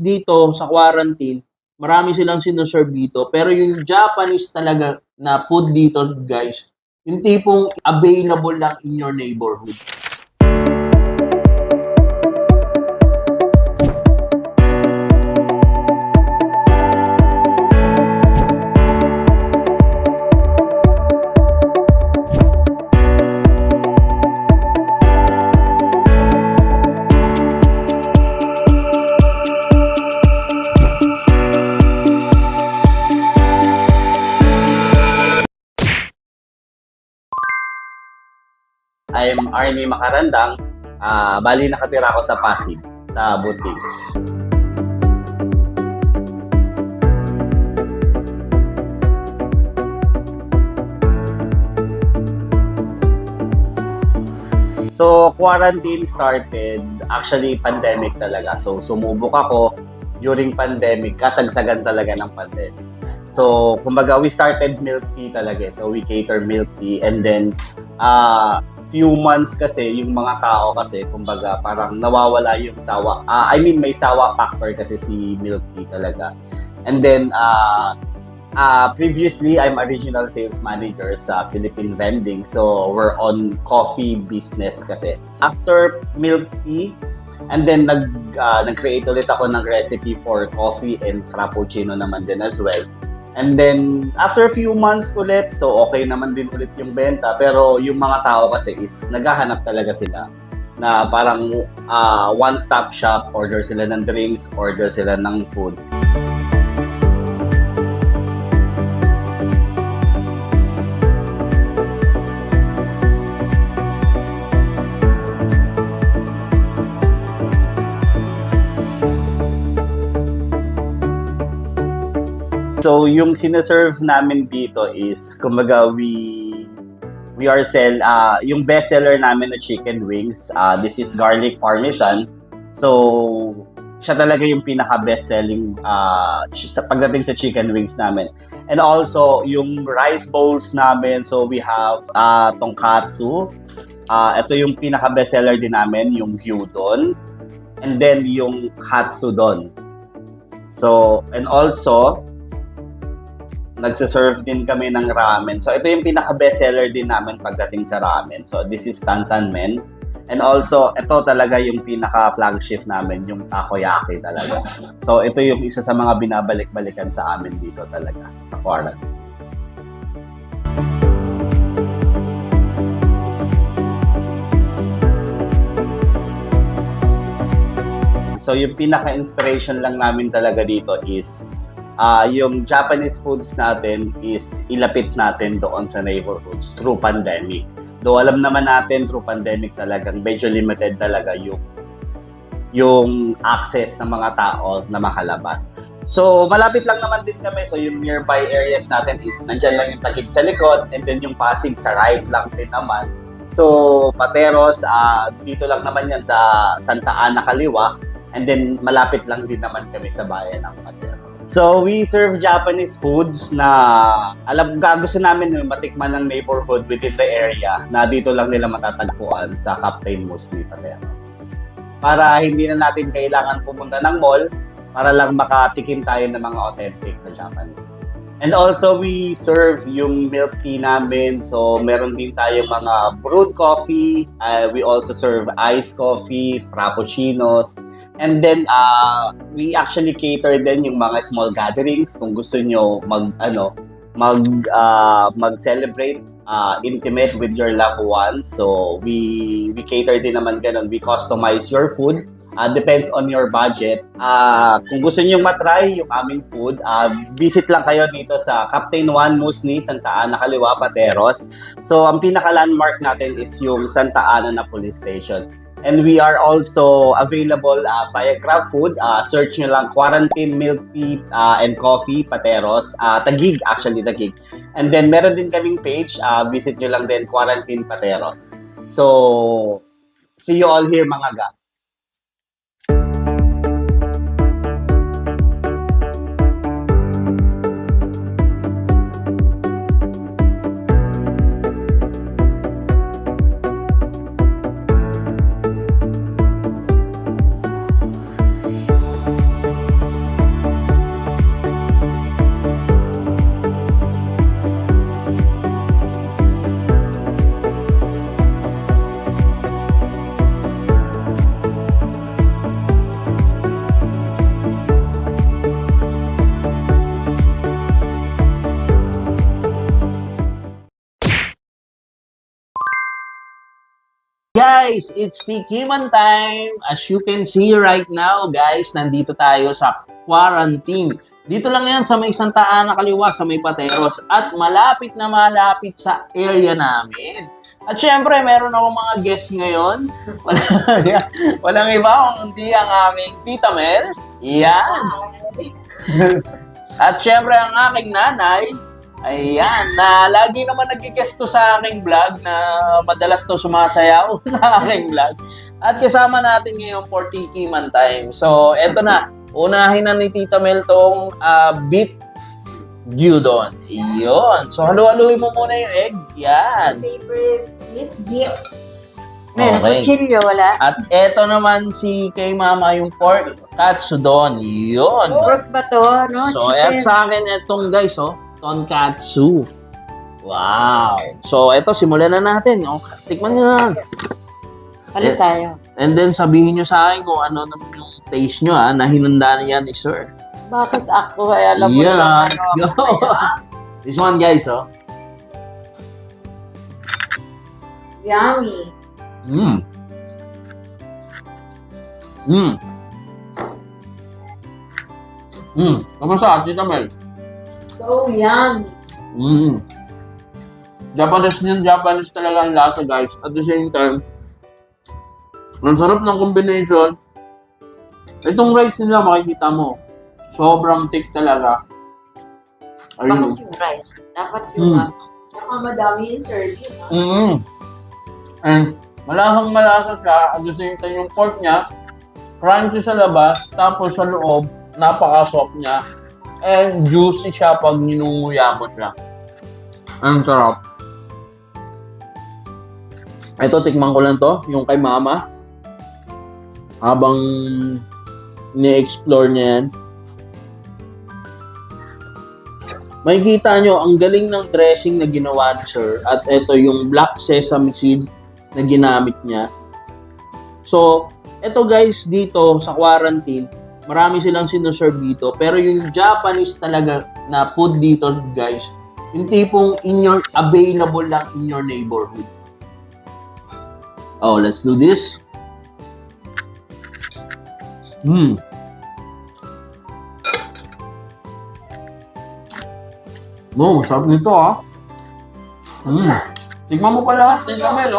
Dito sa quarantine, marami silang sino-serve dito, pero yung Japanese talaga na food dito, guys, yung tipong available lang in your neighborhood. I'm Arnie Macarandang. Bali nakatira ako sa Pasig, sa Butig. So, quarantine started, actually pandemic talaga. So, sumubok ako during pandemic, kasagsagan talaga ng pandemic. So, kumbaga, we started milk tea talaga. So, we cater milk tea and then, few months kasi, yung mga tao kasi, kumbaga, parang nawawala yung sawa. May sawa factor kasi si milk tea talaga. And then, previously, I'm a regional sales manager sa Philippine Vending. So, we're on coffee business kasi. After milk tea, and then nag-create ulit ako ng recipe for coffee and frappuccino naman din as well. And then, after a few months ulit, so okay naman din ulit yung benta. Pero yung mga tao kasi is naghahanap talaga sila na parang one-stop shop, order sila ng drinks, order sila ng food. So, yung sineserve namin dito is, kumbaga, we are yung best seller namin na chicken wings. This is garlic parmesan. So, siya talaga yung pinaka-best selling pagdating sa chicken wings namin. And also, yung rice bowls namin, so we have tonkatsu. Ito yung pinaka-best seller din namin, yung gyudon. And then, yung katsudon. So, and also, nagsaserve din kami ng ramen. So, ito yung pinaka-best seller din namin pagdating sa ramen. So, this is Tantan Men. And also, ito talaga yung pinaka-flagship namin, yung takoyaki talaga. So, ito yung isa sa mga binabalik-balikan sa amin dito talaga, sa quarantine. So, yung pinaka-inspiration lang namin talaga dito is yung Japanese foods natin is ilapit natin doon sa neighborhoods through pandemic. Though alam naman natin through pandemic talagang medyo limited talaga yung access ng mga tao na makalabas. So, malapit lang naman din kami. So, yung nearby areas natin is nandyan lang yung Taguig sa likod and then yung Pasig sa right lang din naman. So, Pateros, dito lang naman yan sa Santa Ana kaliwa. And then, malapit lang din naman kami sa bayan ng Pateros. So, we serve Japanese foods na gusto namin yung matikman ng neighborhood within the area na dito lang nila matatagpuan sa Captain Musli Pateros. Para hindi na natin kailangan pumunta ng mall, para lang makatikim tayo ng mga authentic na Japanese. And also, we serve yung milk tea namin. So, meron din tayong mga brewed coffee. We also serve iced coffee, frappuccinos. And then, we actually cater din yung mga small gatherings kung gusto nyo mag-celebrate intimate with your loved ones. So, we cater din naman ganun. We customize your food. Depends on your budget. Kung gusto niyo matry yung aming food, visit lang kayo dito sa Captain Juan Musni, Santa Ana Kaliwa, Pateros. So, ang pinaka-landmark natin is yung Santa Ana na police station. And we are also available via GrabFood. Search nyo lang Quarantine Milk Tea and Coffee Pateros. Taguig, actually Taguig. And then meron din kaming page. Visit nyo lang din Quarantine Pateros. So, see you all here mga ga. guys, it's Tikiman time. As you can see right now, guys, nandito tayo sa quarantine. Dito lang yan sa may Santa Ana kaliwa, sa may Pateros. At malapit na malapit sa area namin. At syempre, meron akong mga guests ngayon. Walang iba kundi ang aming Tita Mel. Yan. At syempre, ang aking nanay. Ayan, na lagi naman nag-guest to sa aking vlog na madalas to sumasayaw sa aking vlog. At kasama natin ngayon for Tikiman time. So, eto na. Unahin na ni Tita Mel tong beef gyudon. Iyon. So, halu-haluin mo muna yung egg. Yan. Favorite is beef. Okay. Kutsilyo, wala. At eto naman si kay Mama yung pork katsudon. Iyon. Pork ba to, no? So, Chicken. at sa akin etong guys, tonkatsu. Wow. So, eto, simulan na natin. Oh, tikman nyo na. Ano tayo? And then, sabihin nyo sa akin kung ano naman yung taste nyo, na hinanda niya ni Sir. Bakit ako? Ay, alam mo Yeah, lang let's go. This one, guys, Yummy. Mm. Mm. Mm. Kamusta, Tita Mel? So yummy. Mm. Japanese talaga ang lasa, guys. At the same time, ang sarap ng combination. Itong rice nila, makikita mo. Sobrang thick talaga. Ayun. Bakit yung rice? Dapat yung Tsaka madami yung serving. Mm-hmm. And malasang-malasa siya. At the same time, yung pork niya, crunchy sa labas, tapos sa loob, napaka-soft niya. And juicy siya pag ninunguya mo siya. Ang sarap. Ito, tikman ko lang to, yung kay Mama. Habang ni-explore niya yan. Makikita nyo, ang galing ng dressing na ginawa ni Sir. At ito yung black sesame seed na ginamit niya. So, ito guys, dito sa quarantine, marami silang sinuserve dito. Pero yung Japanese talaga na food dito, guys, yung tipong available lang in your neighborhood. Oh, let's do this. Wow, sarap nito Tingnan mo pa lahat, Tita Mel,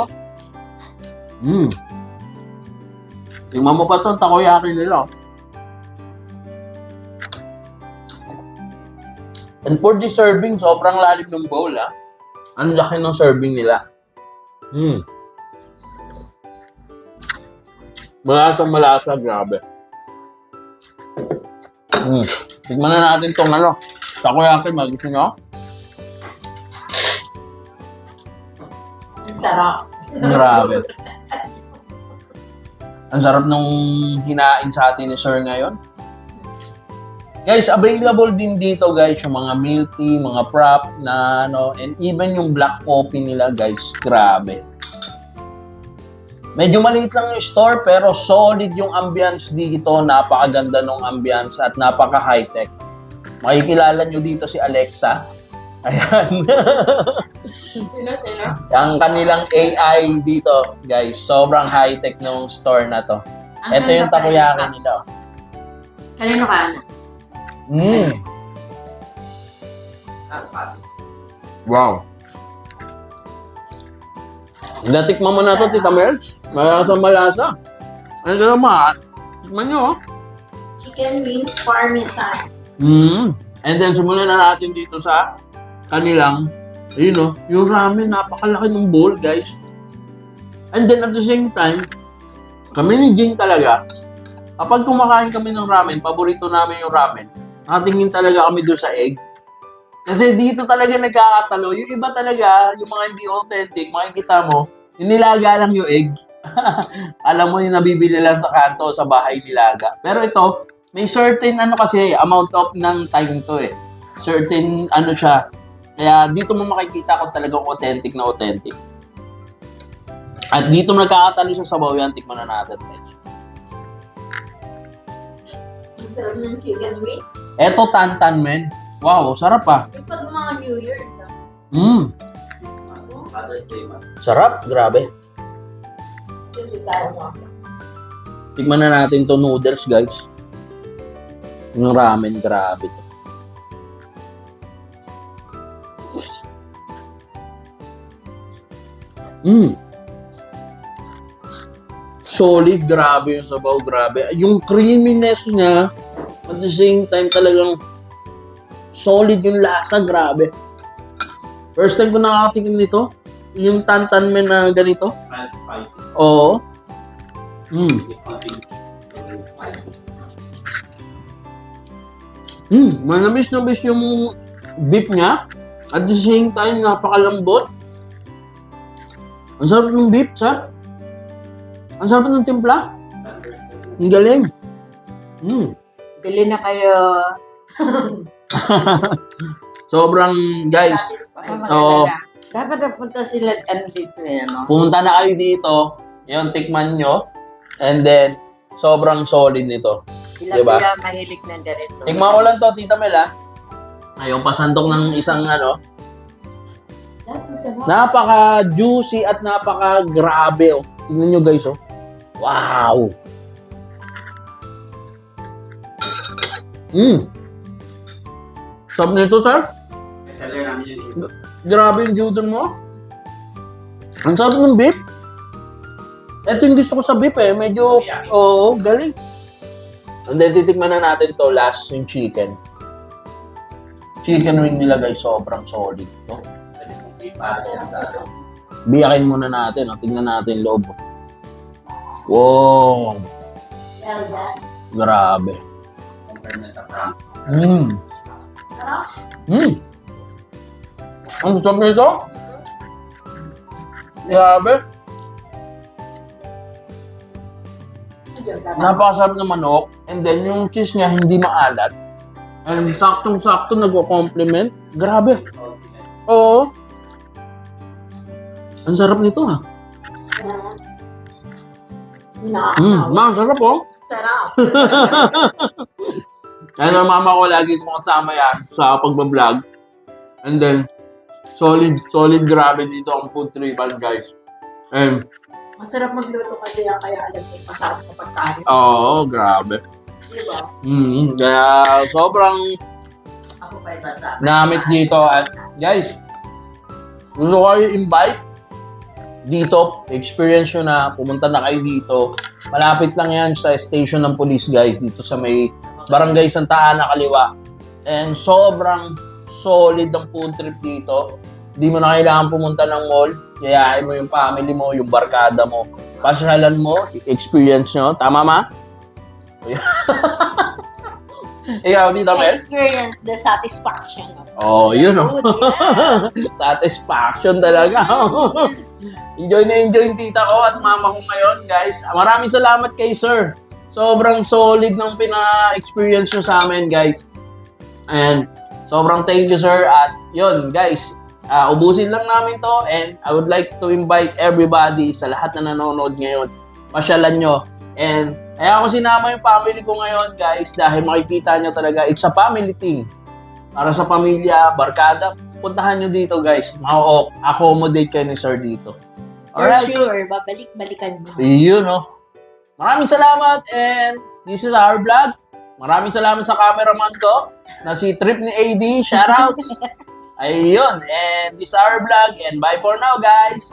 Tingnan mo pa itong takoyaki nila. And for the serving, sobrang lalim ng bowl, Ang laki ng serving nila. Malasa, grabe. Tignan na natin itong takoyaki, gusto nyo? Sarap. Grabe. Ang sarap nung hinain sa atin ni Sir ngayon. Guys, available din dito guys yung mga milk tea, mga prop na and even yung black coffee nila guys, grabe. Medyo maliit lang yung store pero solid yung ambience dito, napakaganda ng ambience at napaka high-tech. Makikilala nyo dito si Alexa. Ayan. Sino? Ang kanilang AI dito, guys, sobrang high-tech ng store na to. Ito yung takoyaki nila. Kanino ka? Wow. Natikman mo na to, Tita Mel. Malasa. Ano sa naman? Tikman nyo, Chicken wings parmesan. And then, simulan na natin dito sa kanilang, yung ramen, napakalaki ng bowl, guys. And then, at the same time, kami ni Jing talaga, kapag kumakain kami ng ramen, paborito namin yung ramen, nakatingin talaga kami doon sa egg. Kasi dito talaga nagkakatalo. Yung iba talaga, yung mga hindi authentic, makikita mo, nilaga lang yung egg. Alam mo yung nabibili lang sa kanto, sa bahay nilaga. Pero ito, may certain kasi, amount of ng time to Certain siya. Kaya dito mo makikita kung talagang authentic na authentic. At dito nagkakatalo sa sabaw yan, tikman na natin. Sarap ng chicken wings. Eto, tantan, men. Wow, sarap Yung pag mga New Year. Sarap, grabe. Tikman na natin to noodles, guys. Yung ramen, grabe to. Solid, grabe yung sabaw, grabe. Yung creaminess niya, at the same time talagang solid yung lasa, grabe. First time ko nakatikim nito, yung tantanmen na ganito. Mild spicy. Oo. Manamis yung beef niya. At the same time, napakalambot. Ang sarap ng beef, sir. Ang sarap ng timpla. Ang galing. Bili na kayo. Sobrang, guys. Oo. Dapat napunta sila dito no? Pumunta na kayo dito. Yun, tikman nyo. And then, sobrang solid nito. Sila Diba? mahilig ng ganito. Tikman ko lang to, Tita Mel, ha? Ayaw pasandok ng isang napaka-juicy at napaka-grabe, oh. Tingnan nyo, guys, oh. Wow! Sarap nito, sir. Seller namin yun. Grabe yung gyudon mo. Ang sarap ng beef. Ito yung gusto ko sa beef, eh. Medyo, oo, galing. And then, titikman na natin to last, yung chicken. Chicken wing nila, guys, sobrang solid. No? Pwede kong ipasa yan sa ano. Biyakin muna natin. Tingnan natin loob. Wow! Grabe. Compare na sa Frank. Ang sarap nito? Grabe. Napakasarap ng manok. And then, yung cheese niya hindi maalat. And saktong-sakto nagko-complement. Grabe. Oo. Ang sarap nito, ha? Sarap, oh. Sarap. Kaya ng mama ko lagi kong kasama yan sa pagbablog. And then, solid grabe dito ang food tripan, guys. And, Masarap magluto kasi yan, kaya alam ko masarap na pagkain. oo, grabe. Diba? Kaya sobrang Ako pa itasabi. namit dito. At guys, gusto ko kayo invite dito. Experience nyo na. Pumunta na kayo dito. Malapit lang yan sa station ng police, guys. Dito sa may Barangay Santa Ana, Kaliwa. And sobrang solid ang food trip dito. Di mo na kailangan pumunta ng mall. Yayain mo yung family mo, yung barkada mo. Pasyalan mo, experience nyo. Tama, ma? Ikaw, Tita Mel? Experience the satisfaction. Oh, yun, oh. Food, yeah. Satisfaction talaga. Enjoy na enjoy yung tita ko at mama ko ngayon, guys. Maraming salamat kay sir. Sobrang solid ng pina-experience nyo sa amin, guys. And sobrang thank you, sir. At yun, guys. Ubusin lang namin to and I would like to invite everybody sa lahat na nanonood ngayon. Pasyalan nyo. And kaya ako sinama yung family ko ngayon, guys, dahil makikita nyo talaga, it's a family thing. Para sa pamilya, barkada, puntahan nyo dito, guys. Accommodate kayo ni sir dito. For Alright? sure, babalik-balikan mo. Yun, no? Maraming salamat and this is our vlog. Maraming salamat sa cameraman ko na si Trip ni AD. Shoutouts! Ayun, and this is our vlog and bye for now, guys!